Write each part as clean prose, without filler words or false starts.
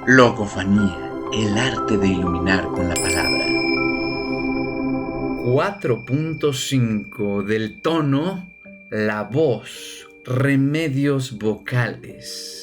Logofanía, el arte de iluminar con la palabra. 4.5 del tono, la voz, remedios vocales.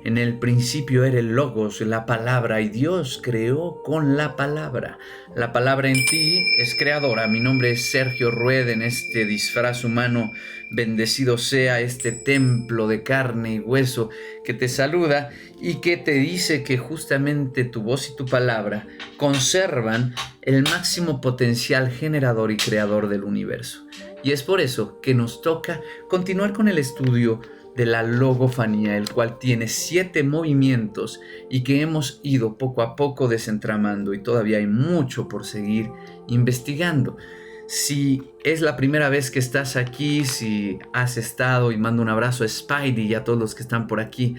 En el principio era el Logos, la palabra, y Dios creó con la palabra. La palabra en ti es creadora. Mi nombre es Sergio Rued, en este disfraz humano. Bendecido sea este templo de carne y hueso que te saluda y que te dice que justamente tu voz y tu palabra conservan el máximo potencial generador y creador del universo. Y es por eso que nos toca continuar con el estudio de la logofanía, el cual tiene 7 movimientos y que hemos ido poco a poco desentramando, y todavía hay mucho por seguir investigando. Si es la primera vez que estás aquí, si has estado, y mando un abrazo a Spidey y a todos los que están por aquí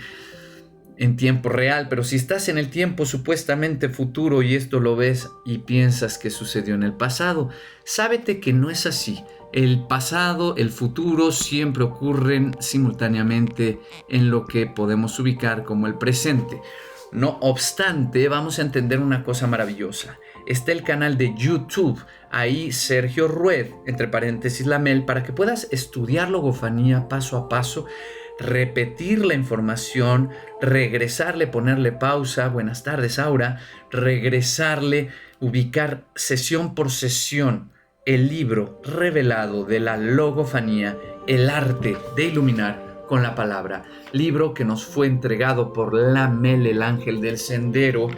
en tiempo real, pero si estás en el tiempo supuestamente futuro y esto lo ves y piensas que sucedió en el pasado, sábete que no es así. El pasado, el futuro siempre ocurren simultáneamente en lo que podemos ubicar como el presente. No obstante, vamos a entender una cosa maravillosa. Está el canal de YouTube, ahí Sergio Rued, entre paréntesis Lamel, para que puedas estudiar logofanía paso a paso, repetir la información, regresarle, ponerle pausa, buenas tardes Aura, regresarle, ubicar sesión por sesión el libro revelado de la logofanía, el arte de iluminar con la palabra, libro que nos fue entregado por Lamel, el ángel del sendero,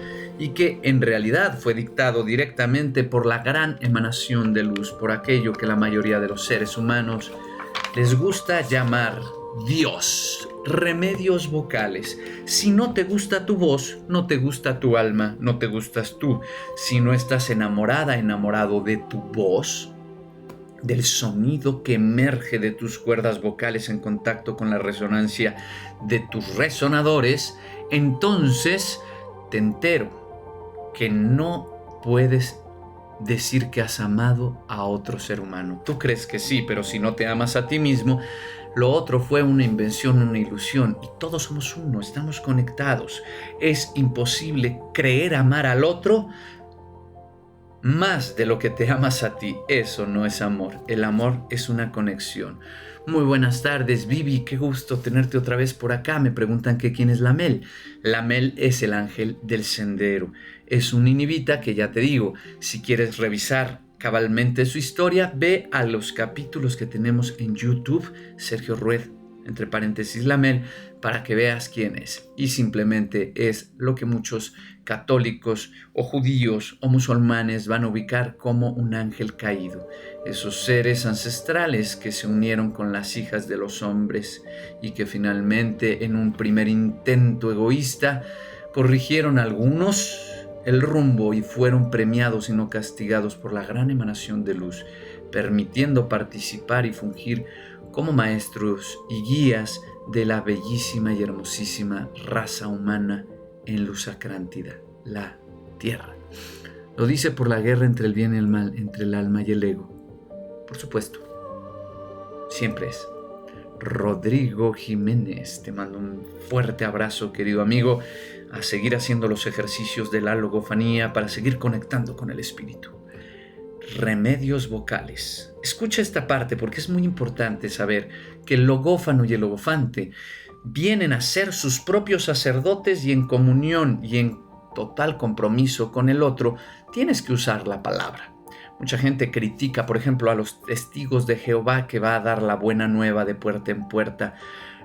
y que en realidad fue dictado directamente por la gran emanación de luz, por aquello que la mayoría de los seres humanos les gusta llamar Dios. Remedios vocales. Si no te gusta tu voz, no te gusta tu alma, no te gustas tú. Si no estás enamorada, enamorado de tu voz, del sonido que emerge de tus cuerdas vocales en contacto con la resonancia de tus resonadores, entonces te entero que no puedes decir que has amado a otro ser humano. Tú crees que sí, pero si no te amas a ti mismo, lo otro fue una invención, una ilusión, y todos somos uno, estamos conectados. Es imposible creer amar al otro más de lo que te amas a ti. Eso no es amor. El amor es una conexión. Muy buenas tardes, Vivi. Qué gusto tenerte otra vez por acá. Me preguntan que quién es Lamel. Lamel es el ángel del sendero. Es un inhibita que, ya te digo, si quieres revisar cabalmente su historia, ve a los capítulos que tenemos en YouTube, Sergio Rued, entre paréntesis Lamel, para que veas quién es. Y simplemente es lo que muchos católicos o judíos o musulmanes van a ubicar como un ángel caído. Esos seres ancestrales que se unieron con las hijas de los hombres y que finalmente, en un primer intento egoísta, corrigieron algunos el rumbo y fueron premiados y no castigados por la gran emanación de luz, permitiendo participar y fungir como maestros y guías de la bellísima y hermosísima raza humana en luz acrántida, la Tierra. Lo dice por la guerra entre el bien y el mal, entre el alma y el ego. Por supuesto, siempre es. Rodrigo Jiménez, te mando un fuerte abrazo, querido amigo, a seguir haciendo los ejercicios de la logofanía para seguir conectando con el espíritu. Remedios vocales. Escucha esta parte porque es muy importante saber que el logófano y el logofante vienen a ser sus propios sacerdotes, y en comunión y en total compromiso con el otro tienes que usar la palabra. Mucha gente critica, por ejemplo, a los testigos de Jehová que va a dar la buena nueva de puerta en puerta.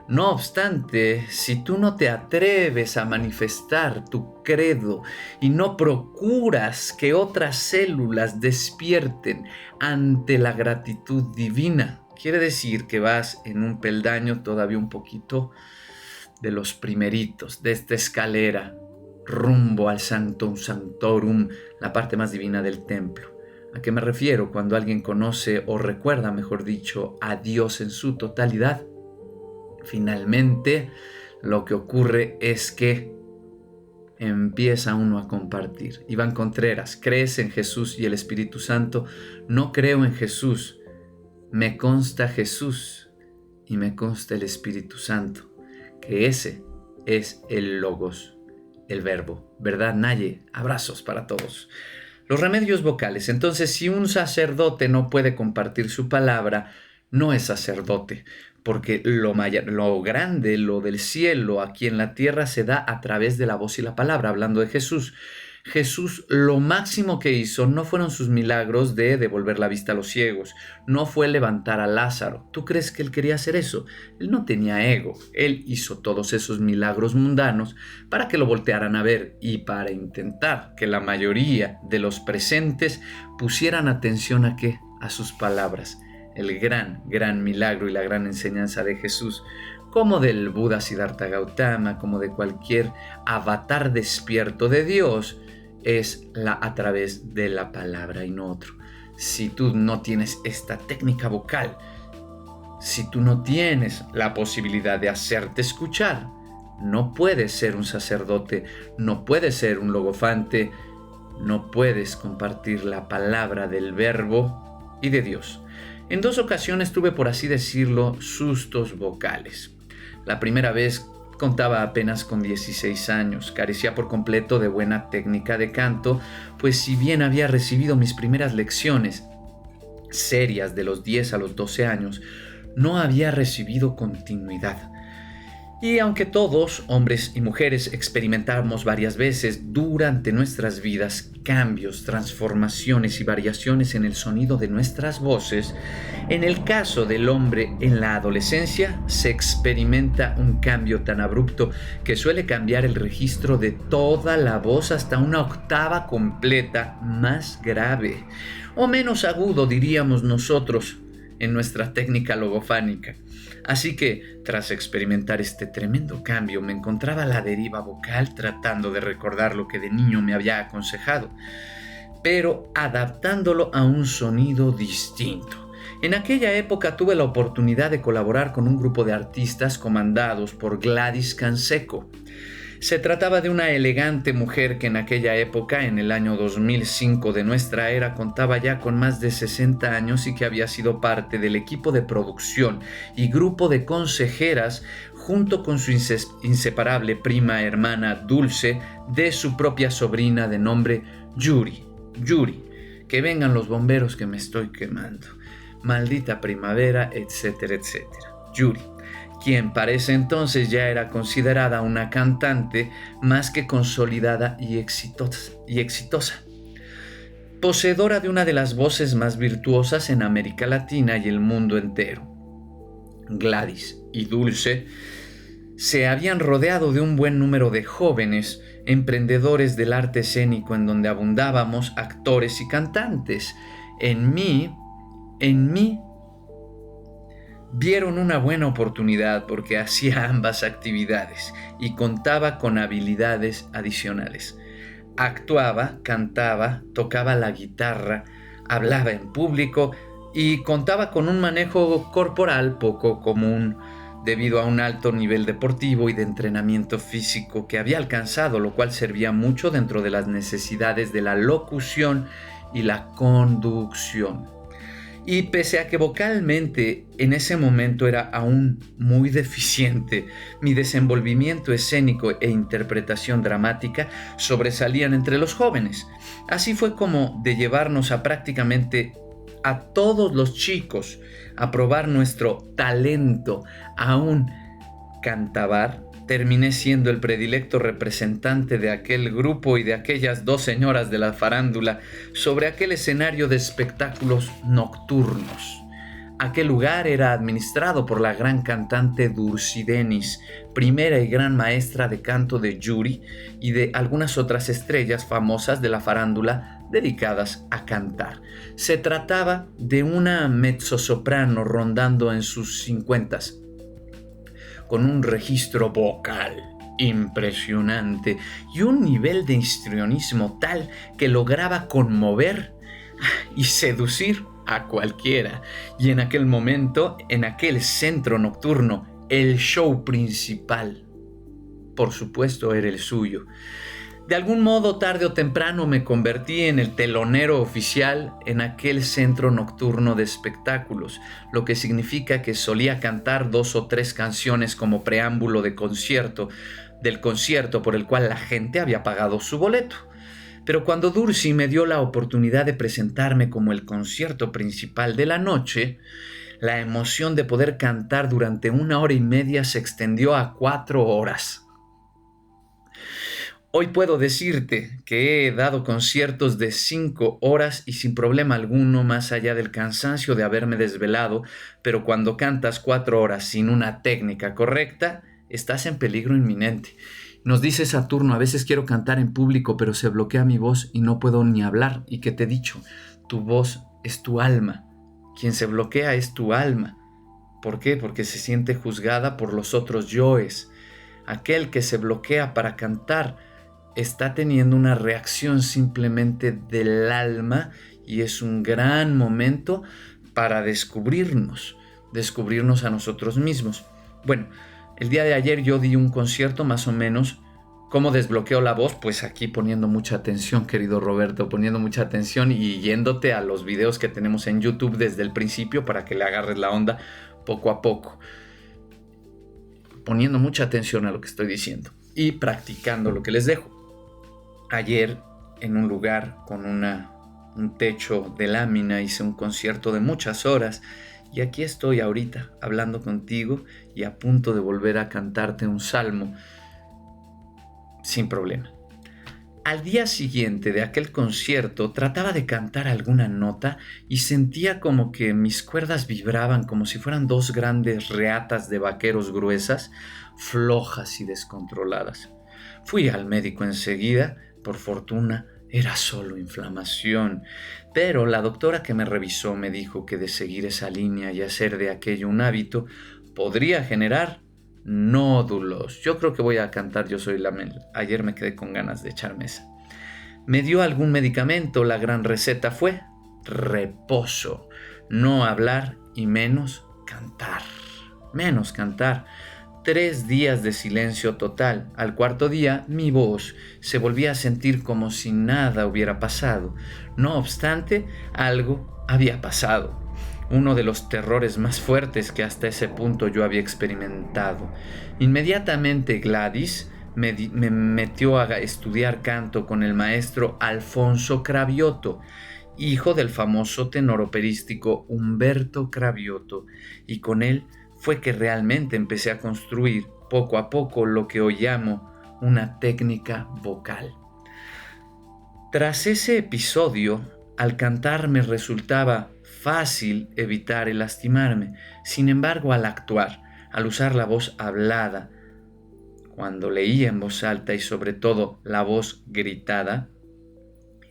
No obstante, si tú no te atreves a manifestar tu credo y no procuras que otras células despierten ante la gratitud divina, quiere decir que vas en un peldaño todavía un poquito de los primeritos de esta escalera rumbo al Sanctum Sanctorum, la parte más divina del templo. ¿A qué me refiero? Cuando alguien conoce o recuerda, mejor dicho, a Dios en su totalidad, finalmente lo que ocurre es que empieza uno a compartir. Iván Contreras, ¿crees en Jesús y el Espíritu Santo? No creo en Jesús. Me consta Jesús y me consta el Espíritu Santo, que ese es el Logos, el verbo, ¿verdad, Naye? Abrazos para todos. Los remedios vocales. Entonces, si un sacerdote no puede compartir su palabra, no es sacerdote, porque lo grande, lo del cielo, aquí en la tierra, se da a través de la voz y la palabra, hablando de Jesús. Jesús, lo máximo que hizo no fueron sus milagros de devolver la vista a los ciegos, no fue levantar a Lázaro. ¿Tú crees que él quería hacer eso? Él no tenía ego, él hizo todos esos milagros mundanos para que lo voltearan a ver y para intentar que la mayoría de los presentes pusieran atención ¿a qué? A sus palabras. El gran milagro y la gran enseñanza de Jesús, como del Buda Siddhartha Gautama, como de cualquier avatar despierto de Dios, es a través de la palabra y no otro. Si tú no tienes esta técnica vocal, si tú no tienes la posibilidad de hacerte escuchar, no puedes ser un sacerdote, no puedes ser un logofante, no puedes compartir la palabra del verbo y de Dios. En 2 ocasiones tuve, por así decirlo, sustos vocales. La primera vez contaba apenas con 16 años, carecía por completo de buena técnica de canto, pues si bien había recibido mis primeras lecciones serias de los 10 a los 12 años, no había recibido continuidad. Y aunque todos, hombres y mujeres, experimentamos varias veces durante nuestras vidas cambios, transformaciones y variaciones en el sonido de nuestras voces, en el caso del hombre en la adolescencia se experimenta un cambio tan abrupto que suele cambiar el registro de toda la voz hasta una octava completa más grave, o menos agudo diríamos nosotros en nuestra técnica logofánica. Así que, tras experimentar este tremendo cambio, me encontraba a la deriva vocal tratando de recordar lo que de niño me había aconsejado, pero adaptándolo a un sonido distinto. En aquella época tuve la oportunidad de colaborar con un grupo de artistas comandados por Gladys Canseco. Se trataba de una elegante mujer que en aquella época, en el año 2005 de nuestra era, contaba ya con más de 60 años y que había sido parte del equipo de producción y grupo de consejeras junto con su inseparable prima hermana Dulce de su propia sobrina de nombre Yuri. Yuri, que vengan los bomberos que me estoy quemando. Maldita primavera, etcétera, etcétera. Yuri, quien para ese entonces ya era considerada una cantante más que consolidada y exitosa. Poseedora de una de las voces más virtuosas en América Latina y el mundo entero. Gladys y Dulce se habían rodeado de un buen número de jóvenes emprendedores del arte escénico en donde abundábamos actores y cantantes. En mí, vieron una buena oportunidad porque hacía ambas actividades y contaba con habilidades adicionales. Actuaba, cantaba, tocaba la guitarra, hablaba en público y contaba con un manejo corporal poco común debido a un alto nivel deportivo y de entrenamiento físico que había alcanzado, lo cual servía mucho dentro de las necesidades de la locución y la conducción. Y pese a que vocalmente en ese momento era aún muy deficiente, mi desenvolvimiento escénico e interpretación dramática sobresalían entre los jóvenes. Así fue como de llevarnos a prácticamente a todos los chicos a probar nuestro talento a un cantabar, terminé siendo el predilecto representante de aquel grupo y de aquellas 2 señoras de la farándula sobre aquel escenario de espectáculos nocturnos. Aquel lugar era administrado por la gran cantante Dulce Denis, primera y gran maestra de canto de Yuri y de algunas otras estrellas famosas de la farándula dedicadas a cantar. Se trataba de una mezzosoprano rondando en sus 50s, con un registro vocal impresionante y un nivel de histrionismo tal que lograba conmover y seducir a cualquiera. Y en aquel momento, en aquel centro nocturno, el show principal, por supuesto, era el suyo. De algún modo, tarde o temprano, me convertí en el telonero oficial en aquel centro nocturno de espectáculos, lo que significa que solía cantar 2 o 3 canciones como preámbulo de concierto, del concierto por el cual la gente había pagado su boleto. Pero cuando Dursi me dio la oportunidad de presentarme como el concierto principal de la noche, la emoción de poder cantar durante 1 hora y media se extendió a 4 horas. Hoy puedo decirte que he dado conciertos de 5 horas y sin problema alguno, más allá del cansancio de haberme desvelado, pero cuando cantas 4 horas sin una técnica correcta, estás en peligro inminente. Nos dice Saturno: a veces quiero cantar en público, pero se bloquea mi voz y no puedo ni hablar. ¿Y qué te he dicho? Tu voz es tu alma. Quien se bloquea es tu alma. ¿Por qué? Porque se siente juzgada por los otros yoes. Aquel que se bloquea para cantar está teniendo una reacción simplemente del alma, y es un gran momento para descubrirnos a nosotros mismos. Bueno, el día de ayer yo di un concierto más o menos. ¿Cómo desbloqueo la voz? Pues aquí poniendo mucha atención, querido Roberto, poniendo mucha atención y yéndote a los videos que tenemos en YouTube desde el principio para que le agarres la onda poco a poco. Poniendo mucha atención a lo que estoy diciendo y practicando lo que les dejo. Ayer, en un lugar con un techo de lámina, hice un concierto de muchas horas. Y aquí estoy ahorita hablando contigo y a punto de volver a cantarte un salmo sin problema. Al día siguiente de aquel concierto trataba de cantar alguna nota y sentía como que mis cuerdas vibraban como si fueran 2 grandes reatas de vaqueros gruesas, flojas y descontroladas. Fui al médico enseguida. Por fortuna, era solo inflamación, pero la doctora que me revisó me dijo que de seguir esa línea y hacer de aquello un hábito podría generar nódulos. Yo creo que voy a cantar Yo Soy la Mel. Ayer me quedé con ganas de echarme esa. Me dio algún medicamento. La gran receta fue reposo, no hablar y menos cantar. 3 días de silencio total. Al 4.º día, mi voz se volvía a sentir como si nada hubiera pasado. No obstante, algo había pasado. Uno de los terrores más fuertes que hasta ese punto yo había experimentado. Inmediatamente Gladys me metió a estudiar canto con el maestro Alfonso Cravioto, hijo del famoso tenor operístico Humberto Cravioto, y con él fue que realmente empecé a construir poco a poco lo que hoy llamo una técnica vocal. Tras ese episodio, al cantar me resultaba fácil evitar el lastimarme. Sin embargo, al actuar, al usar la voz hablada, cuando leía en voz alta y sobre todo la voz gritada,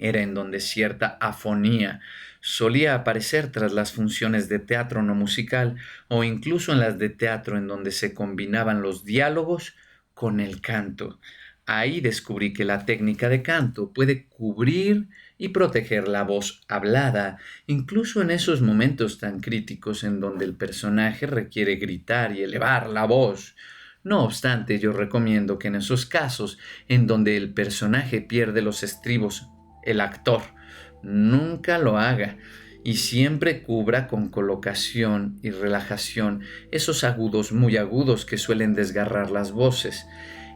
era en donde cierta afonía solía aparecer tras las funciones de teatro no musical o incluso en las de teatro en donde se combinaban los diálogos con el canto. Ahí descubrí que la técnica de canto puede cubrir y proteger la voz hablada, incluso en esos momentos tan críticos en donde el personaje requiere gritar y elevar la voz. No obstante, yo recomiendo que en esos casos en donde el personaje pierde los estribos, el actor nunca lo haga y siempre cubra con colocación y relajación esos agudos muy agudos que suelen desgarrar las voces.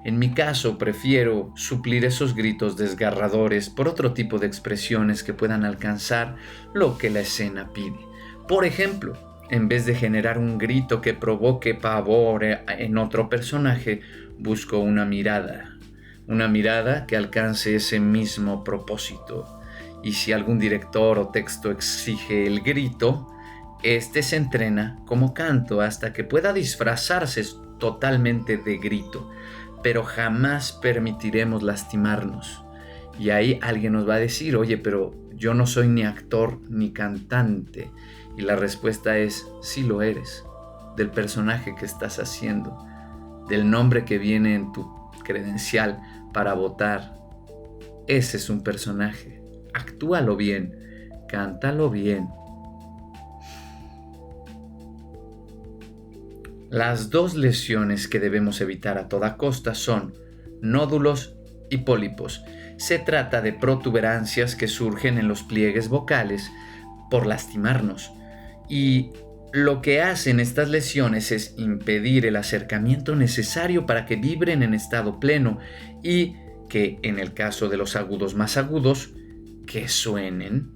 En mi caso, prefiero suplir esos gritos desgarradores por otro tipo de expresiones que puedan alcanzar lo que la escena pide. Por ejemplo, en vez de generar un grito que provoque pavor en otro personaje, busco una mirada que alcance ese mismo propósito. Y si algún director o texto exige el grito, este se entrena como canto hasta que pueda disfrazarse totalmente de grito, pero jamás permitiremos lastimarnos. Y ahí alguien nos va a decir: oye, pero yo no soy ni actor ni cantante. Y la respuesta es: sí lo eres, del personaje que estás haciendo, del nombre que viene en tu credencial para votar. Ese es un personaje. Actúalo bien, cántalo bien. Las 2 lesiones que debemos evitar a toda costa son nódulos y pólipos. Se trata de protuberancias que surgen en los pliegues vocales por lastimarnos. Y Lo que hacen estas lesiones es impedir el acercamiento necesario para que vibren en estado pleno y que, en el caso de los agudos más agudos, que suenen.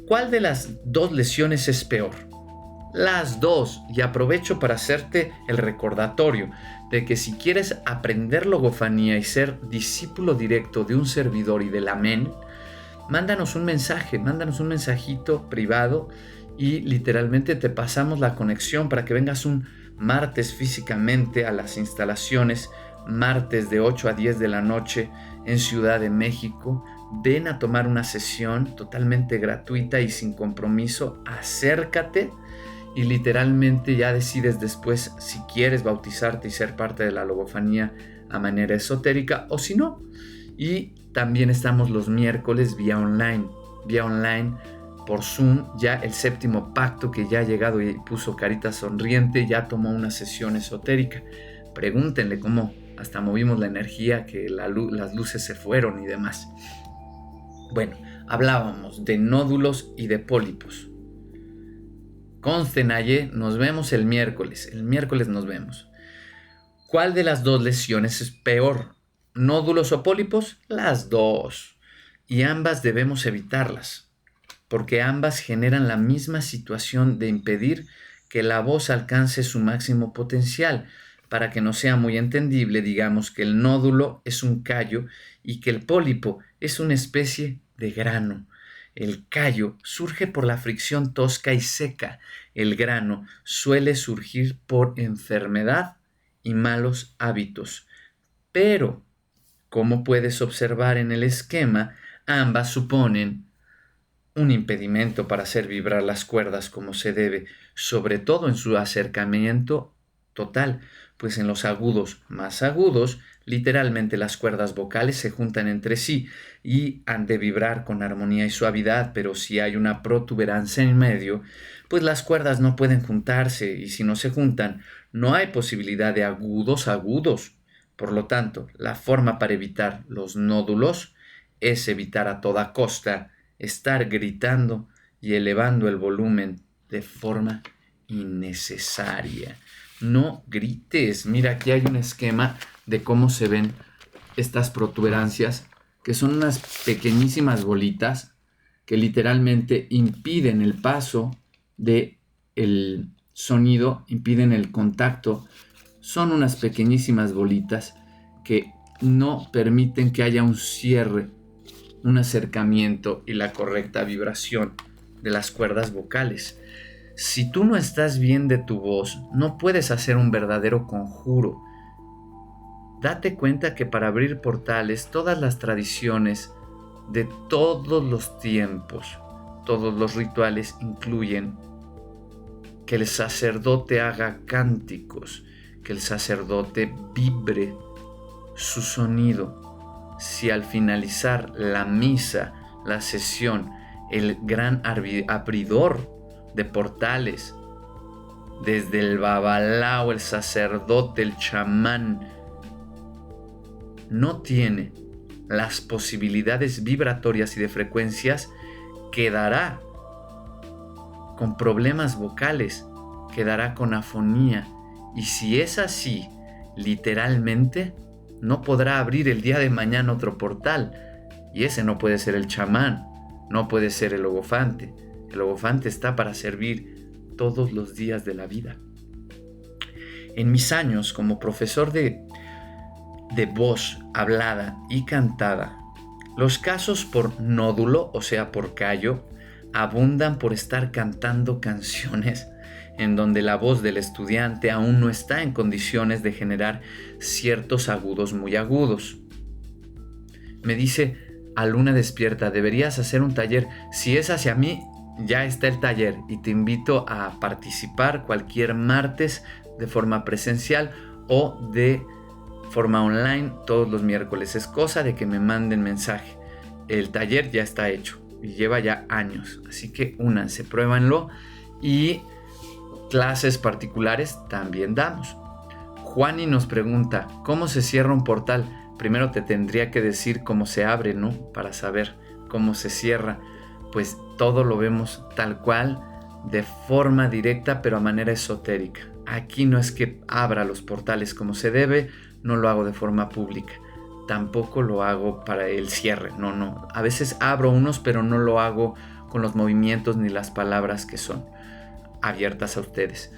¿Cuál de las dos lesiones es peor? Las dos, y aprovecho para hacerte el recordatorio de que si quieres aprender logofanía y ser discípulo directo de un servidor y del Amén, mándanos un mensaje, mándanos un mensajito privado y literalmente te pasamos la conexión para que vengas un martes físicamente a las instalaciones, martes de 8 a 10 de la noche en Ciudad de México. Ven a tomar una sesión totalmente gratuita y sin compromiso, acércate y literalmente ya decides después si quieres bautizarte y ser parte de la logofanía a manera esotérica o si no. Y también estamos los miércoles vía online por Zoom. Ya el séptimo pacto que ya ha llegado y puso carita sonriente, ya tomó una sesión esotérica. Pregúntenle cómo hasta movimos la energía, que las luces se fueron y demás. Bueno, hablábamos de nódulos y de pólipos. Consten, nos vemos el miércoles. El miércoles nos vemos. ¿Cuál de las dos lesiones es peor? ¿Nódulos o pólipos? Las dos. Y ambas debemos evitarlas, porque ambas generan la misma situación de impedir que la voz alcance su máximo potencial. Para que no sea muy entendible, digamos que el nódulo es un callo y que el pólipo es una especie de grano. El callo surge por la fricción tosca y seca. El grano suele surgir por enfermedad y malos hábitos. Pero, como puedes observar en el esquema, ambas suponen un impedimento para hacer vibrar las cuerdas como se debe, sobre todo en su acercamiento total, pues en los agudos más agudos, literalmente las cuerdas vocales se juntan entre sí y han de vibrar con armonía y suavidad, pero si hay una protuberancia en medio, pues las cuerdas no pueden juntarse y si no se juntan, no hay posibilidad de agudos agudos. Por lo tanto, la forma para evitar los nódulos es evitar a toda costa estar gritando y elevando el volumen de forma innecesaria. No grites. Mira, aquí hay un esquema de cómo se ven estas protuberancias, que son unas pequeñísimas bolitas que literalmente impiden el paso del sonido, impiden el contacto. Son unas pequeñísimas bolitas que no permiten que haya un cierre, un acercamiento y la correcta vibración de las cuerdas vocales. Si tú no estás bien de tu voz, no puedes hacer un verdadero conjuro. Date cuenta que para abrir portales, todas las tradiciones de todos los tiempos, todos los rituales incluyen que el sacerdote haga cánticos, que el sacerdote vibre su sonido. Si al finalizar la misa, la sesión, el gran abridor de portales, desde el babalao, el sacerdote, el chamán, no tiene las posibilidades vibratorias y de frecuencias, quedará con problemas vocales, quedará con afonía. Y si es así, literalmente, no podrá abrir el día de mañana otro portal. Y ese no puede ser el chamán, no puede ser el logofante. El logofante está para servir todos los días de la vida. En mis años como profesor de voz hablada y cantada, los casos por nódulo, o sea por callo, abundan por estar cantando canciones en donde la voz del estudiante aún no está en condiciones de generar ciertos agudos muy agudos. Me dice a Luna Despierta, deberías hacer un taller. Si es hacia mí, ya está el taller y te invito a participar cualquier martes de forma presencial o de forma online todos los miércoles. Es cosa de que me manden mensaje. El taller ya está hecho y lleva ya años, así que únanse, pruébanlo, y clases particulares también damos. Juani nos pregunta, ¿cómo se cierra un portal? Primero te tendría que decir cómo se abre, ¿no? Para saber cómo se cierra. Pues todo lo vemos tal cual de forma directa, pero a manera esotérica. Aquí no es que abra los portales como se debe, no lo hago de forma pública. Tampoco lo hago para el cierre, no. A veces abro unos, pero no lo hago con los movimientos ni las palabras que son abiertas a ustedes.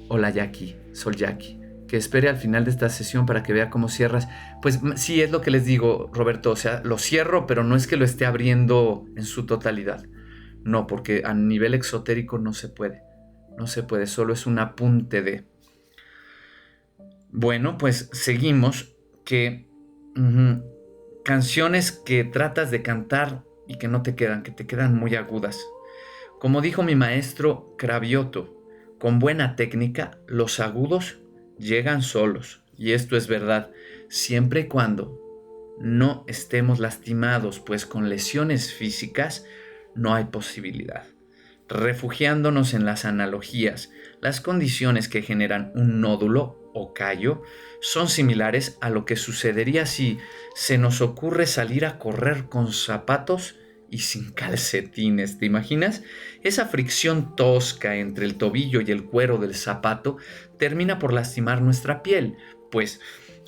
Hola Jackie, soy Jackie. Que espere al final de esta sesión para que vea cómo cierras. Pues sí, es lo que les digo, Roberto. O sea, lo cierro, pero no es que lo esté abriendo en su totalidad. No, porque a nivel exotérico no se puede. No se puede, solo es un apunte de. Bueno, pues seguimos. Canciones que tratas de cantar y que no te quedan, que te quedan muy agudas. Como dijo mi maestro Cravioto, con buena técnica los agudos llegan solos. Y esto es verdad, siempre y cuando no estemos lastimados, pues con lesiones físicas no hay posibilidad. Refugiándonos en las analogías, las condiciones que generan un nódulo o callo son similares a lo que sucedería si se nos ocurre salir a correr con zapatos y sin calcetines. ¿Te imaginas? Esa fricción tosca entre el tobillo y el cuero del zapato termina por lastimar nuestra piel, pues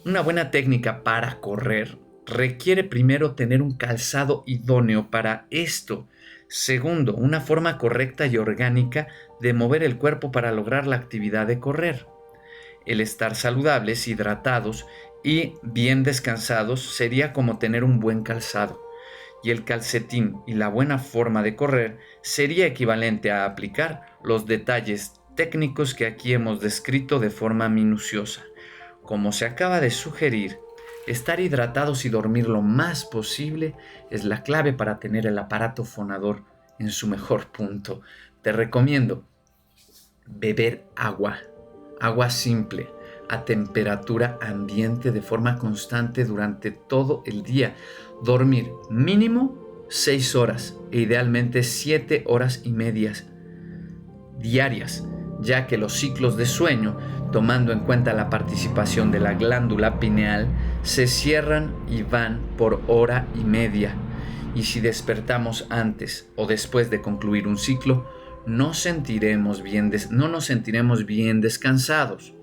una buena técnica para correr requiere primero tener un calzado idóneo para esto. Segundo, una forma correcta y orgánica de mover el cuerpo para lograr la actividad de correr. El estar saludables, hidratados y bien descansados sería como tener un buen calzado. Y el calcetín y la buena forma de correr sería equivalente a aplicar los detalles técnicos que aquí hemos descrito de forma minuciosa. Como se acaba de sugerir, estar hidratados y dormir lo más posible es la clave para tener el aparato fonador en su mejor punto. Te recomiendo beber agua simple, a temperatura ambiente de forma constante durante todo el día. Dormir mínimo 6 horas e idealmente 7 horas y medias diarias, ya que los ciclos de sueño, tomando en cuenta la participación de la glándula pineal, se cierran y van por hora y media. Y si despertamos antes o después de concluir un ciclo, no nos sentiremos bien descansados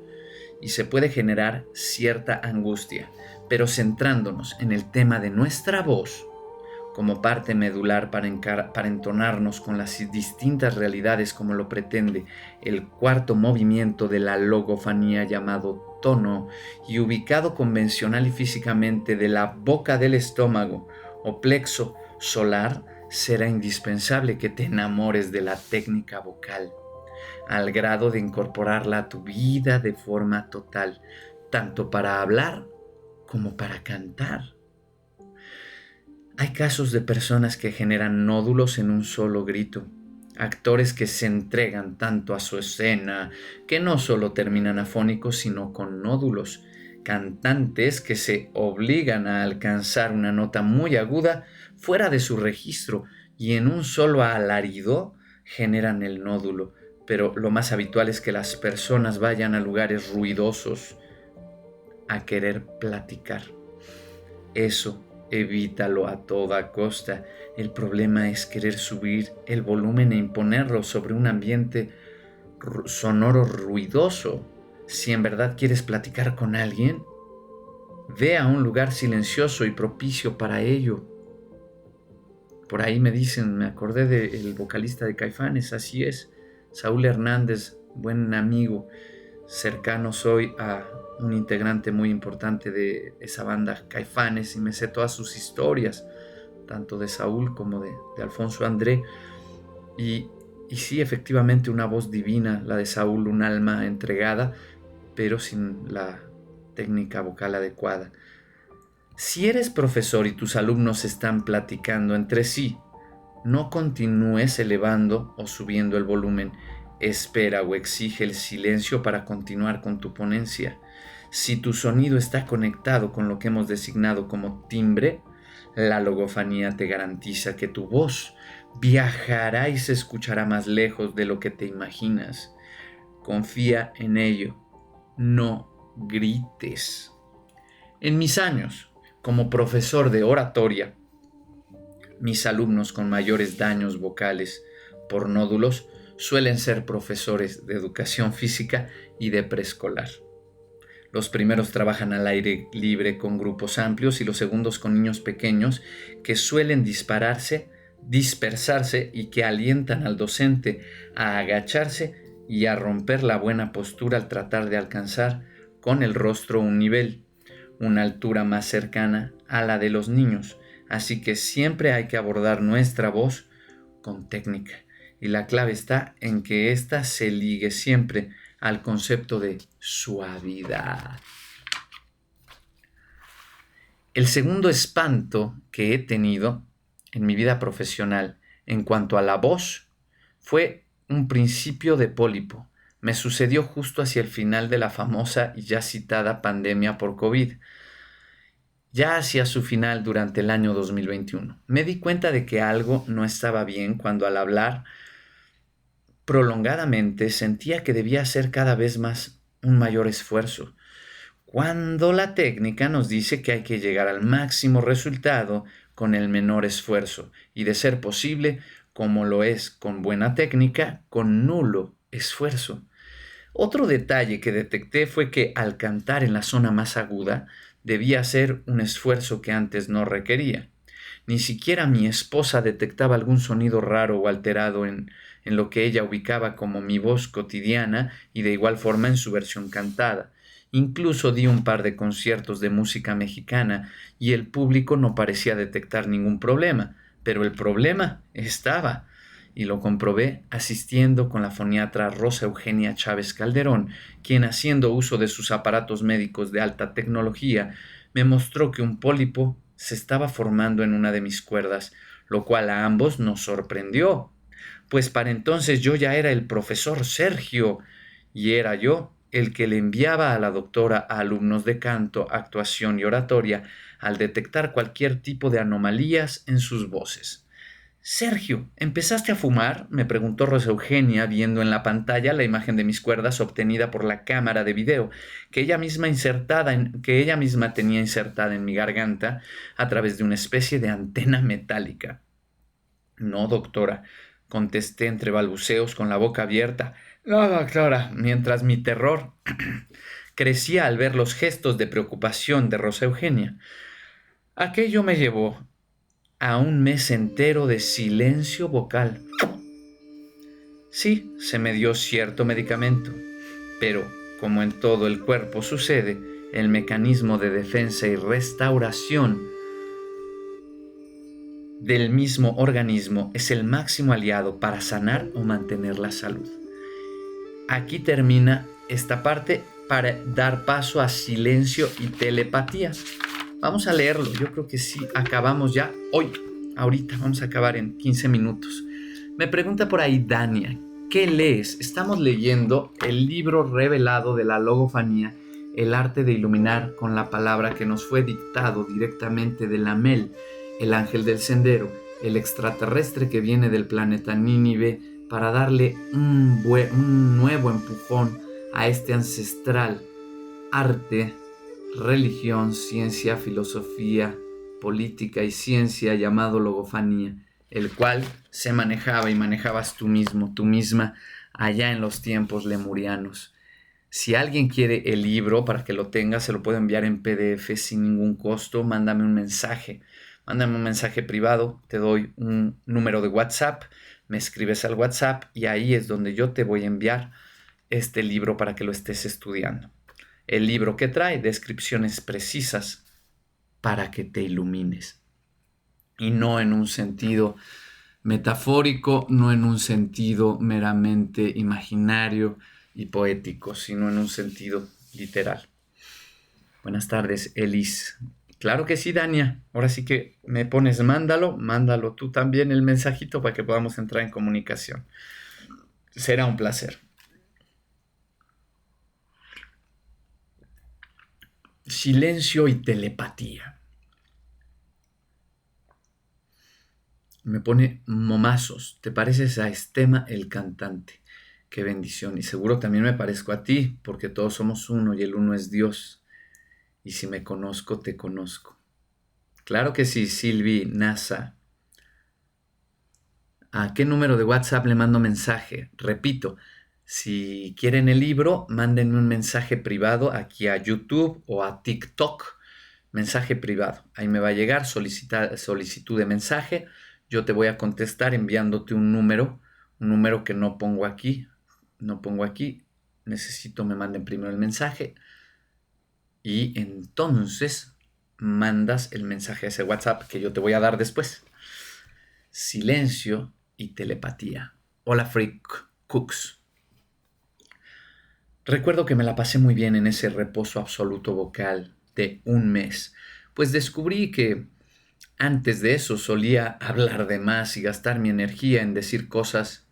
y se puede generar cierta angustia. Pero centrándonos en el tema de nuestra voz, como parte medular para entonarnos con las distintas realidades como lo pretende el cuarto movimiento de la logofanía llamado tono, y ubicado convencional y físicamente de la boca del estómago o plexo solar, será indispensable que te enamores de la técnica vocal, al grado de incorporarla a tu vida de forma total, tanto para hablar como para cantar. Hay casos de personas que generan nódulos en un solo grito, actores que se entregan tanto a su escena que no solo terminan afónicos sino con nódulos, cantantes que se obligan a alcanzar una nota muy aguda fuera de su registro y en un solo alarido generan el nódulo. Pero lo más habitual es que las personas vayan a lugares ruidosos a querer platicar. Eso evítalo a toda costa. El problema es querer subir el volumen e imponerlo sobre un ambiente sonoro ruidoso. Si en verdad quieres platicar con alguien, ve a un lugar silencioso y propicio para ello. Por ahí me acordé del vocalista de Caifanes, así es, Saúl Hernández, buen amigo, cercano soy a un integrante muy importante de esa banda Caifanes y me sé todas sus historias, tanto de Saúl como de Alfonso André. Y sí, efectivamente una voz divina, la de Saúl, un alma entregada, pero sin la técnica vocal adecuada. Si eres profesor y tus alumnos están platicando entre sí, no continúes elevando o subiendo el volumen. Espera o exige el silencio para continuar con tu ponencia. Si tu sonido está conectado con lo que hemos designado como timbre, la logofanía te garantiza que tu voz viajará y se escuchará más lejos de lo que te imaginas. Confía en ello. No grites. En mis años como profesor de oratoria, mis alumnos con mayores daños vocales por nódulos suelen ser profesores de educación física y de preescolar. Los primeros trabajan al aire libre con grupos amplios y los segundos con niños pequeños que suelen dispersarse y que alientan al docente a agacharse y a romper la buena postura al tratar de alcanzar con el rostro un nivel, una altura más cercana a la de los niños. Así que siempre hay que abordar nuestra voz con técnica. Y la clave está en que ésta se ligue siempre al concepto de suavidad. El segundo espanto que he tenido en mi vida profesional en cuanto a la voz fue un principio de pólipo. Me sucedió justo hacia el final de la famosa y ya citada pandemia por COVID. Ya hacia su final durante el año 2021. Me di cuenta de que algo no estaba bien cuando al hablar prolongadamente sentía que debía hacer cada vez más un mayor esfuerzo. Cuando la técnica nos dice que hay que llegar al máximo resultado con el menor esfuerzo y de ser posible, como lo es con buena técnica, con nulo esfuerzo. Otro detalle que detecté fue que al cantar en la zona más aguda debía hacer un esfuerzo que antes no requería. Ni siquiera mi esposa detectaba algún sonido raro o alterado en lo que ella ubicaba como mi voz cotidiana y de igual forma en su versión cantada. Incluso di un par de conciertos de música mexicana y el público no parecía detectar ningún problema, pero el problema estaba. Y lo comprobé asistiendo con la foniatra Rosa Eugenia Chávez Calderón, quien haciendo uso de sus aparatos médicos de alta tecnología, me mostró que un pólipo se estaba formando en una de mis cuerdas, lo cual a ambos nos sorprendió, pues para entonces yo ya era el profesor Sergio, y era yo el que le enviaba a la doctora a alumnos de canto, actuación y oratoria al detectar cualquier tipo de anomalías en sus voces. Sergio, ¿empezaste a fumar?, me preguntó Rosa Eugenia, viendo en la pantalla la imagen de mis cuerdas obtenida por la cámara de video que ella misma tenía insertada en mi garganta a través de una especie de antena metálica. No, doctora, contesté entre balbuceos con la boca abierta. No, doctora, mientras mi terror crecía al ver los gestos de preocupación de Rosa Eugenia. Aquello me llevó a un mes entero de silencio vocal. Sí, se me dio cierto medicamento, pero, como en todo el cuerpo sucede, el mecanismo de defensa y restauración del mismo organismo es el máximo aliado para sanar o mantener la salud. Aquí termina esta parte para dar paso a silencio y telepatía. Vamos a leerlo. Yo creo que sí, acabamos ya hoy. Ahorita vamos a acabar en 15 minutos. Me pregunta por ahí Dania, ¿qué lees? Estamos leyendo el libro revelado de la logofanía, El arte de iluminar con la palabra, que nos fue dictado directamente de Lamel, el ángel del sendero, el extraterrestre que viene del planeta Nínive para darle un nuevo empujón a este ancestral arte, religión, ciencia, filosofía, política y ciencia llamado logofanía, el cual se manejaba y manejabas tú misma, allá en los tiempos lemurianos. Si alguien quiere el libro para que lo tenga, se lo puedo enviar en PDF sin ningún costo. Mándame un mensaje privado, te doy un número de WhatsApp, me escribes al WhatsApp y ahí es donde yo te voy a enviar este libro para que lo estés estudiando. El libro que trae descripciones precisas para que te ilumines. Y no en un sentido metafórico, no en un sentido meramente imaginario y poético, sino en un sentido literal. Buenas tardes, Elis. Claro que sí, Dania. Ahora sí que me pones, mándalo tú también el mensajito para que podamos entrar en comunicación. Será un placer. Silencio y telepatía. Me pone momazos. ¿Te pareces a Estema el cantante? Qué bendición. Y seguro también me parezco a ti, porque todos somos uno y el uno es Dios. Y si me conozco, te conozco. Claro que sí, Silvi, NASA. ¿A qué número de WhatsApp le mando mensaje? Repito, si quieren el libro, mándenme un mensaje privado aquí a YouTube o a TikTok. Mensaje privado. Ahí me va a llegar solicitud de mensaje. Yo te voy a contestar enviándote un número que no pongo aquí. Necesito me manden primero el mensaje. Y entonces mandas el mensaje a ese WhatsApp que yo te voy a dar después. Silencio y telepatía. Hola Freak Cooks. Recuerdo que me la pasé muy bien en ese reposo absoluto vocal de un mes, pues descubrí que antes de eso solía hablar de más y gastar mi energía en decir cosas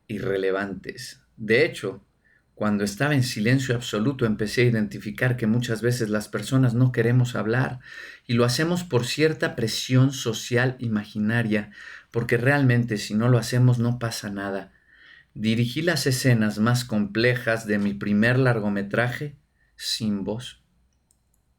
irrelevantes. De hecho, cuando estaba en silencio absoluto empecé a identificar que muchas veces las personas no queremos hablar y lo hacemos por cierta presión social imaginaria, porque realmente si no lo hacemos no pasa nada. Dirigí las escenas más complejas de mi primer largometraje sin voz.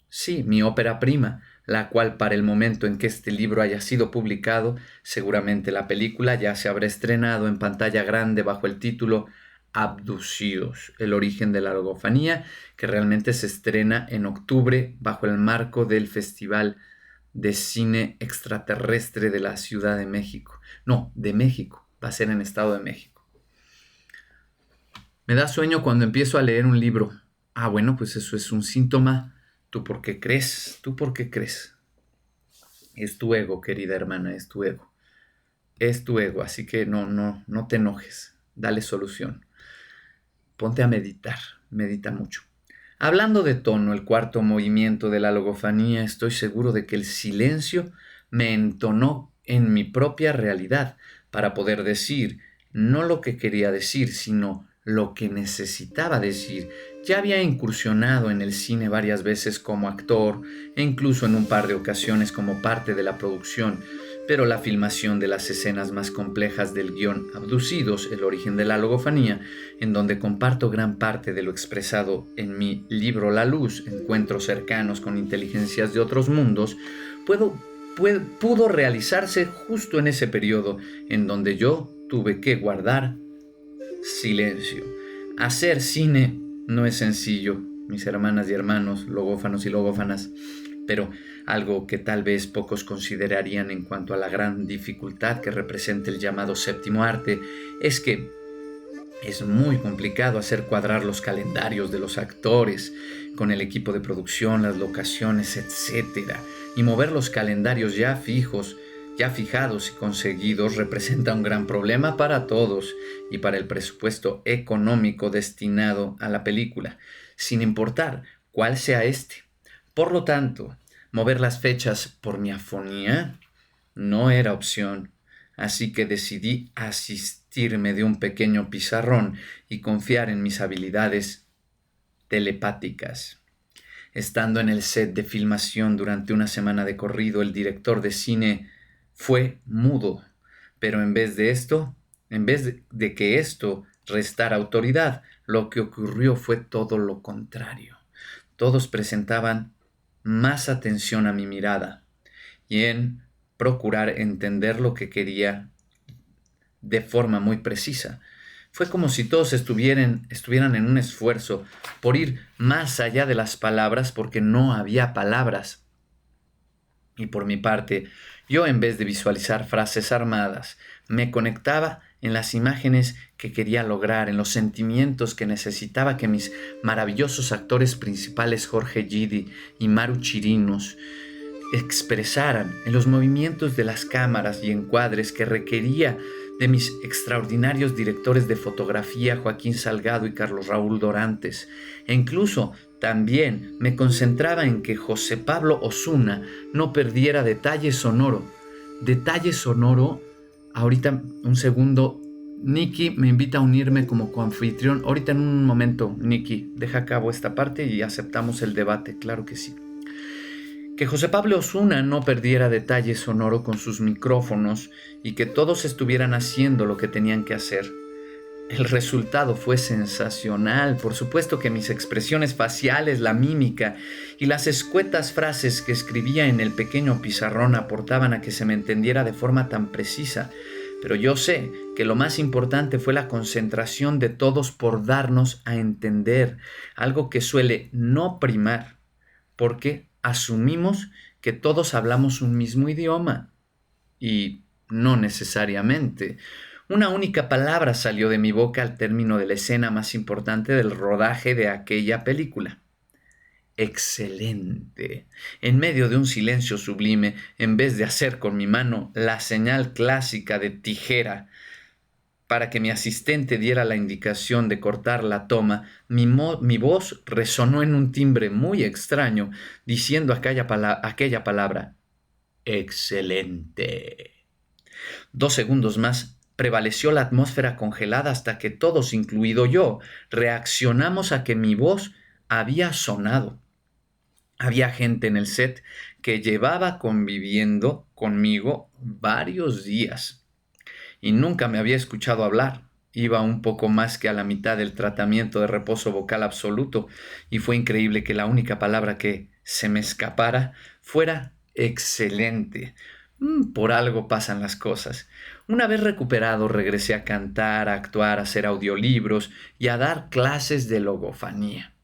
Sí, mi ópera prima, la cual para el momento en que este libro haya sido publicado, seguramente la película ya se habrá estrenado en pantalla grande bajo el título Abducidos, el origen de la logofanía, que realmente se estrena en octubre bajo el marco del Festival de Cine Extraterrestre de la Ciudad de México. No, de México, va a ser en Estado de México. Me da sueño cuando empiezo a leer un libro. Bueno, pues eso es un síntoma. ¿Tú por qué crees? ¿Tú por qué crees? Es tu ego, querida hermana, es tu ego. Es tu ego, así que no te enojes. Dale solución. Ponte a meditar, medita mucho. Hablando de tono, el cuarto movimiento de la logofanía, estoy seguro de que el silencio me entonó en mi propia realidad para poder decir no lo que quería decir, sino lo que necesitaba decir. Ya había incursionado en el cine varias veces como actor e incluso en un par de ocasiones como parte de la producción, pero la filmación de las escenas más complejas del guión Abducidos, el origen de la logofanía, en donde comparto gran parte de lo expresado en mi libro La Luz, Encuentros cercanos con inteligencias de otros mundos, pudo realizarse justo en ese periodo en donde yo tuve que guardar silencio. Hacer cine no es sencillo, mis hermanas y hermanos, logófanos y logófanas, pero algo que tal vez pocos considerarían en cuanto a la gran dificultad que representa el llamado séptimo arte es que es muy complicado hacer cuadrar los calendarios de los actores con el equipo de producción, las locaciones, etc. Y mover los calendarios ya fijados y conseguidos representa un gran problema para todos y para el presupuesto económico destinado a la película, sin importar cuál sea este. Por lo tanto, mover las fechas por mi afonía no era opción, así que decidí asistirme de un pequeño pizarrón y confiar en mis habilidades telepáticas. Estando en el set de filmación durante una semana de corrido, el director de cine fue mudo, pero en vez de que esto restara autoridad, lo que ocurrió fue todo lo contrario. Todos presentaban más atención a mi mirada y en procurar entender lo que quería de forma muy precisa. Fue como si todos estuvieran en un esfuerzo por ir más allá de las palabras porque no había palabras. Y por mi parte, yo en vez de visualizar frases armadas, me conectaba en las imágenes que quería lograr, en los sentimientos que necesitaba que mis maravillosos actores principales Jorge Gidi y Maru Chirinos expresaran, en los movimientos de las cámaras y encuadres que requería de mis extraordinarios directores de fotografía Joaquín Salgado y Carlos Raúl Dorantes, e incluso también me concentraba en que José Pablo Osuna no perdiera detalle sonoro. Detalle sonoro, ahorita un segundo, Nikki me invita a unirme como coanfitrión. Ahorita en un momento, Nikki, deja a cabo esta parte y aceptamos el debate, claro que sí. Que José Pablo Osuna no perdiera detalle sonoro con sus micrófonos y que todos estuvieran haciendo lo que tenían que hacer. El resultado fue sensacional. Por supuesto que mis expresiones faciales, la mímica y las escuetas frases que escribía en el pequeño pizarrón aportaban a que se me entendiera de forma tan precisa. Pero yo sé que lo más importante fue la concentración de todos por darnos a entender, algo que suele no primar, porque asumimos que todos hablamos un mismo idioma, y no necesariamente. Una única palabra salió de mi boca al término de la escena más importante del rodaje de aquella película. Excelente. En medio de un silencio sublime, en vez de hacer con mi mano la señal clásica de tijera para que mi asistente diera la indicación de cortar la toma, mi voz resonó en un timbre muy extraño, diciendo aquella palabra, excelente. 2 segundos más, prevaleció la atmósfera congelada hasta que todos, incluido yo, reaccionamos a que mi voz había sonado. Había gente en el set que llevaba conviviendo conmigo varios días y nunca me había escuchado hablar. Iba un poco más que a la mitad del tratamiento de reposo vocal absoluto y fue increíble que la única palabra que se me escapara fuera excelente. Por algo pasan las cosas. Una vez recuperado, regresé a cantar, a actuar, a hacer audiolibros y a dar clases de logofanía.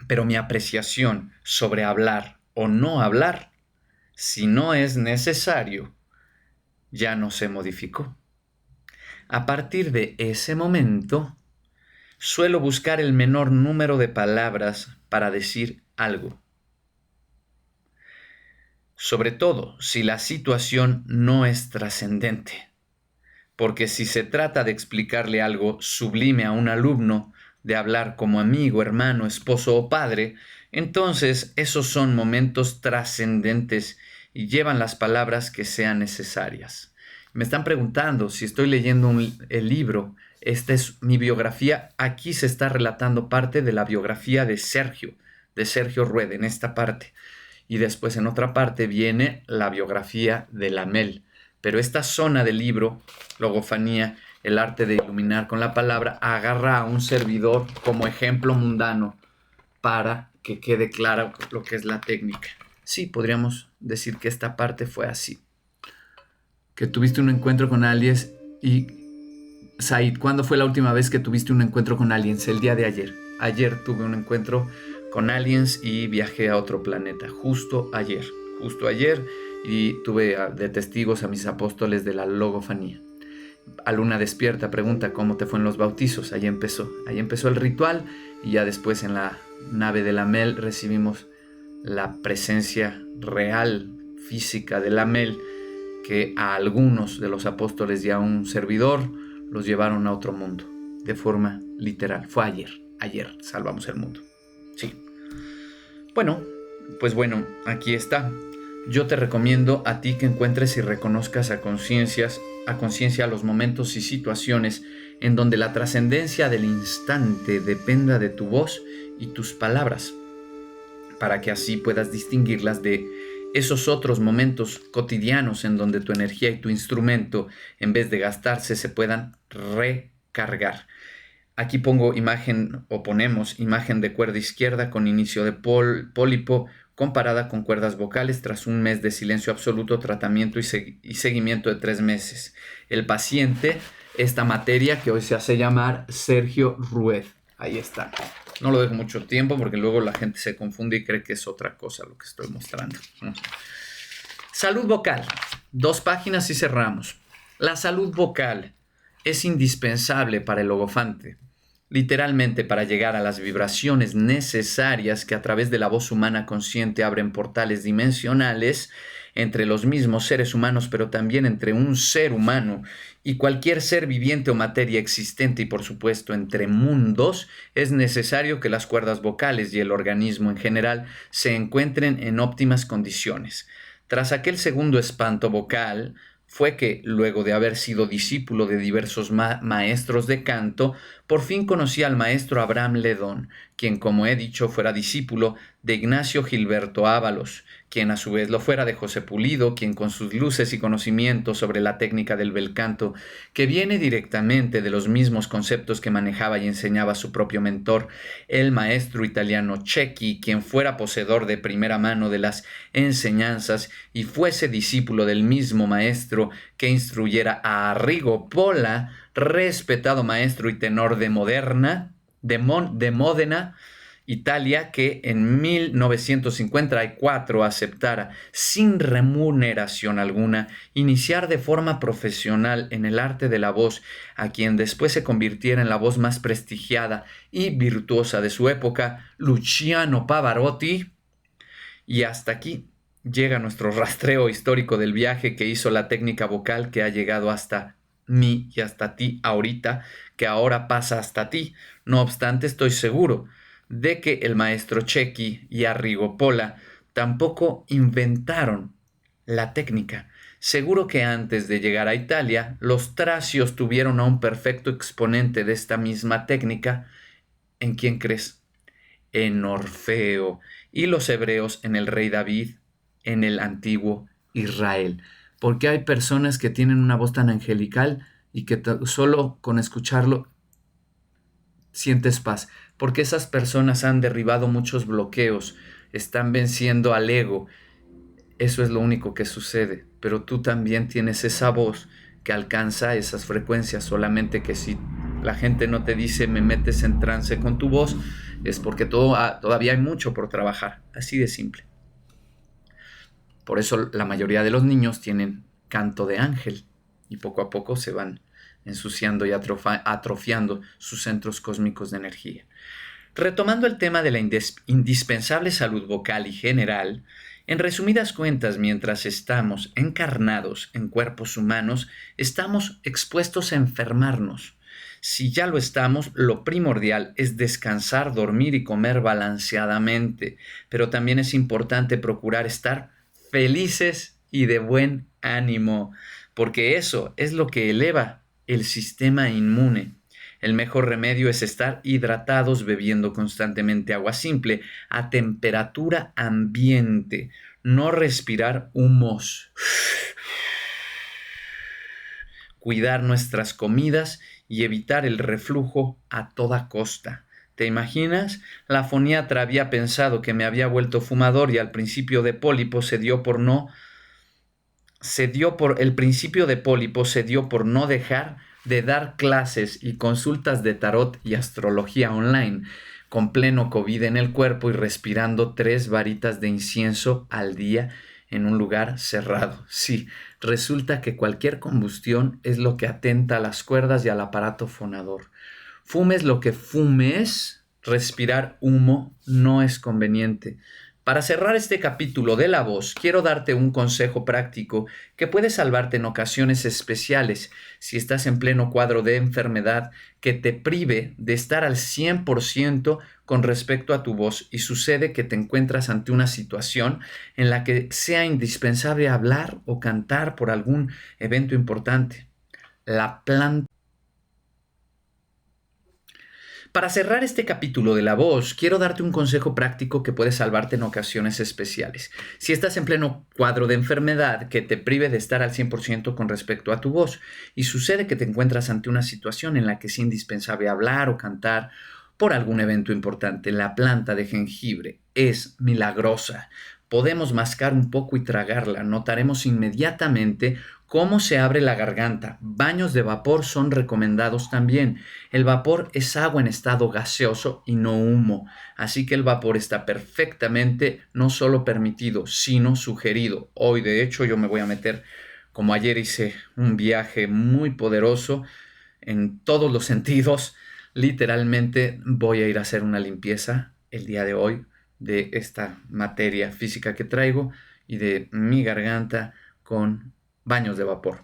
Pero mi apreciación sobre hablar o no hablar, si no es necesario, ya no se modificó. A partir de ese momento, suelo buscar el menor número de palabras para decir algo. Sobre todo si la situación no es trascendente. Porque si se trata de explicarle algo sublime a un alumno, de hablar como amigo, hermano, esposo o padre, entonces esos son momentos trascendentes y llevan las palabras que sean necesarias. Me están preguntando si estoy leyendo el libro. Esta es mi biografía. Aquí se está relatando parte de la biografía de Sergio Rued, en esta parte. Y después en otra parte viene la biografía de Lamel. Pero esta zona del libro, Logofanía, el arte de iluminar con la palabra, agarra a un servidor como ejemplo mundano para que quede claro lo que es la técnica. Sí, podríamos decir que esta parte fue así. Que tuviste un encuentro con aliens y... Said, ¿cuándo fue la última vez que tuviste un encuentro con aliens? El día de ayer. Ayer tuve un encuentro con aliens y viajé a otro planeta. Justo ayer, y tuve de testigos a mis apóstoles de la logofanía. A Luna Despierta pregunta cómo te fue en los bautizos. Ahí empezó el ritual y ya después en la nave de Lamel recibimos la presencia real, física de Lamel, que a algunos de los apóstoles y a un servidor los llevaron a otro mundo, de forma literal. Fue ayer salvamos el mundo. Sí. Bueno, aquí está. Yo te recomiendo a ti que encuentres y reconozcas a conciencia los momentos y situaciones en donde la trascendencia del instante dependa de tu voz y tus palabras, para que así puedas distinguirlas de esos otros momentos cotidianos en donde tu energía y tu instrumento, en vez de gastarse, se puedan recargar. Aquí ponemos imagen de cuerda izquierda con inicio de pólipo, comparada con cuerdas vocales tras un mes de silencio absoluto, tratamiento y seguimiento de 3 meses. El paciente, esta materia que hoy se hace llamar Sergio Rued. Ahí está. No lo dejo mucho tiempo porque luego la gente se confunde y cree que es otra cosa lo que estoy mostrando. Salud vocal. 2 páginas y cerramos. La salud vocal es indispensable para el logofante. Literalmente para llegar a las vibraciones necesarias que a través de la voz humana consciente abren portales dimensionales entre los mismos seres humanos, pero también entre un ser humano y cualquier ser viviente o materia existente y por supuesto entre mundos, es necesario que las cuerdas vocales y el organismo en general se encuentren en óptimas condiciones. Tras aquel segundo espanto vocal, fue que, luego de haber sido discípulo de diversos maestros de canto, por fin conocí al maestro Abraham Ledón, quien, como he dicho, fuera discípulo de Ignacio Gilberto Ábalos, quien a su vez lo fuera de José Pulido, quien con sus luces y conocimientos sobre la técnica del bel canto, que viene directamente de los mismos conceptos que manejaba y enseñaba su propio mentor, el maestro italiano Cecchi, quien fuera poseedor de primera mano de las enseñanzas y fuese discípulo del mismo maestro que instruyera a Arrigo Pola, respetado maestro y tenor de Módena, Italia, que en 1954 aceptara, sin remuneración alguna, iniciar de forma profesional en el arte de la voz, a quien después se convirtiera en la voz más prestigiada y virtuosa de su época, Luciano Pavarotti. Y hasta aquí llega nuestro rastreo histórico del viaje que hizo la técnica vocal, que ha llegado hasta mí y hasta ti ahorita, que ahora pasa hasta ti. No obstante, estoy seguro de que el maestro Cecchi y Arrigo Pola tampoco inventaron la técnica. Seguro que antes de llegar a Italia, los tracios tuvieron a un perfecto exponente de esta misma técnica. ¿En quién crees? En Orfeo, y los hebreos en el rey David, en el antiguo Israel. Porque hay personas que tienen una voz tan angelical y que solo con escucharlo sientes paz. Porque esas personas han derribado muchos bloqueos, están venciendo al ego. Eso es lo único que sucede. Pero tú también tienes esa voz que alcanza esas frecuencias. Solamente que si la gente no te dice me metes en trance con tu voz, es porque todavía hay mucho por trabajar. Así de simple. Por eso la mayoría de los niños tienen canto de ángel y poco a poco se van ensuciando y atrofiando sus centros cósmicos de energía. Retomando el tema de la indispensable salud vocal y general, en resumidas cuentas, mientras estamos encarnados en cuerpos humanos, estamos expuestos a enfermarnos. Si ya lo estamos, lo primordial es descansar, dormir y comer balanceadamente, pero también es importante procurar estar felices y de buen ánimo, porque eso es lo que eleva el sistema inmune. El mejor remedio es estar hidratados bebiendo constantemente agua simple a temperatura ambiente, no respirar humos. Cuidar nuestras comidas y evitar el reflujo a toda costa. ¿Te imaginas? La foniatra había pensado que me había vuelto fumador y al principio de pólipo se dio por no dejar de dar clases y consultas de tarot y astrología online, con pleno COVID en el cuerpo y respirando 3 varitas de incienso al día en un lugar cerrado. Sí, resulta que cualquier combustión es lo que atenta a las cuerdas y al aparato fonador. Fumes lo que fumes, respirar humo no es conveniente. Para cerrar este capítulo de la voz, quiero darte un consejo práctico que puede salvarte en ocasiones especiales si estás en pleno cuadro de enfermedad que te prive de estar al 100% con respecto a tu voz y sucede que te encuentras ante una situación en la que sea indispensable hablar o cantar por algún evento importante. La planta. Para cerrar este capítulo de la voz, quiero darte un consejo práctico que puede salvarte en ocasiones especiales. Si estás en pleno cuadro de enfermedad que te prive de estar al 100% con respecto a tu voz y sucede que te encuentras ante una situación en la que es indispensable hablar o cantar por algún evento importante, la planta de jengibre es milagrosa. Podemos mascar un poco y tragarla. Notaremos inmediatamente cómo se abre la garganta. Baños de vapor son recomendados también. El vapor es agua en estado gaseoso y no humo. Así que el vapor está perfectamente no solo permitido, sino sugerido. Hoy, de hecho, yo me voy a meter, como ayer hice un viaje muy poderoso en todos los sentidos. Literalmente voy a ir a hacer una limpieza el día de hoy de esta materia física que traigo y de mi garganta con baños de vapor.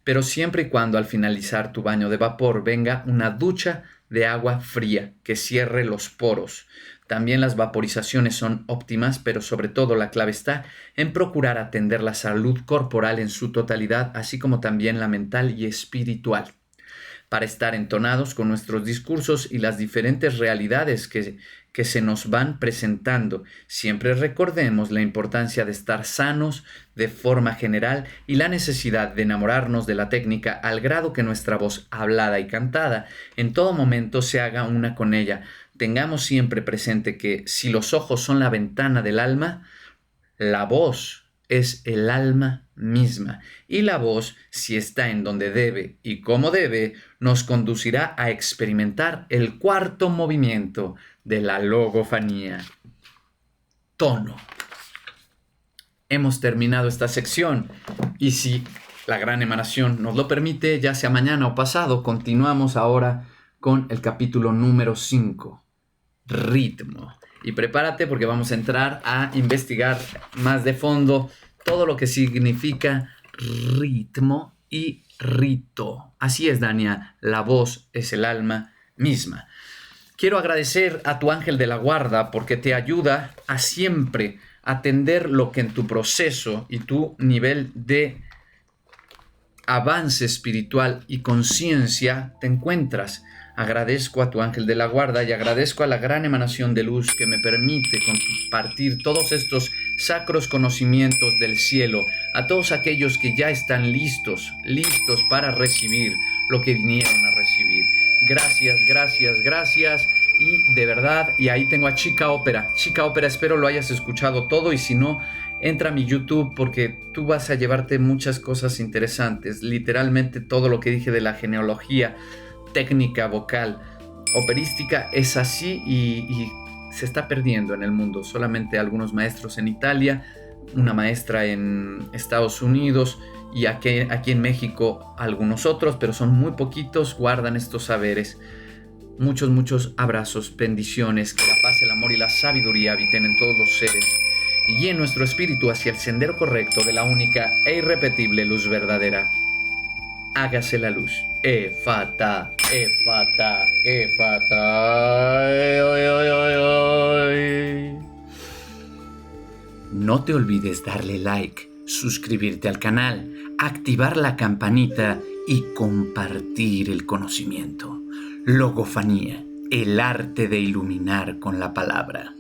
Pero siempre y cuando al finalizar tu baño de vapor venga una ducha de agua fría que cierre los poros. También las vaporizaciones son óptimas, pero sobre todo la clave está en procurar atender la salud corporal en su totalidad, así como también la mental y espiritual. para estar entonados con nuestros discursos y las diferentes realidades que se nos van presentando. Siempre recordemos la importancia de estar sanos de forma general y la necesidad de enamorarnos de la técnica al grado que nuestra voz hablada y cantada en todo momento se haga una con ella. Tengamos siempre presente que si los ojos son la ventana del alma, la voz es el alma misma. Y la voz, si está en donde debe y como debe, nos conducirá a experimentar el cuarto movimiento de la logofanía. Tono. Hemos terminado esta sección y si la gran emanación nos lo permite, ya sea mañana o pasado, continuamos ahora con el capítulo número 5. Ritmo. Y prepárate porque vamos a entrar a investigar más de fondo todo lo que significa ritmo y rito. Así es, Dania, la voz es el alma misma. Quiero agradecer a tu ángel de la guarda porque te ayuda a siempre atender lo que en tu proceso y tu nivel de avance espiritual y conciencia te encuentras. Agradezco a tu ángel de la guarda y agradezco a la gran emanación de luz que me permite compartir todos estos sacros conocimientos del cielo a todos aquellos que ya están listos para recibir lo que vinieron a recibir. Gracias, gracias, gracias. Y de verdad, y ahí tengo a Chica Ópera. Chica Ópera, espero lo hayas escuchado todo y si no, entra a mi YouTube porque tú vas a llevarte muchas cosas interesantes. Literalmente todo lo que dije de la genealogía, técnica vocal, operística es así y se está perdiendo en el mundo. Solamente algunos maestros en Italia, una maestra en Estados Unidos y aquí en México algunos otros, pero son muy poquitos, guardan estos saberes. Muchos abrazos, bendiciones, que la paz, el amor y la sabiduría habiten en todos los seres y guíen nuestro espíritu hacia el sendero correcto de la única e irrepetible luz verdadera. Hágase la luz. Efata, efata, efata. No te olvides darle like, suscribirte al canal, activar la campanita y compartir el conocimiento. Logofanía, el arte de iluminar con la palabra.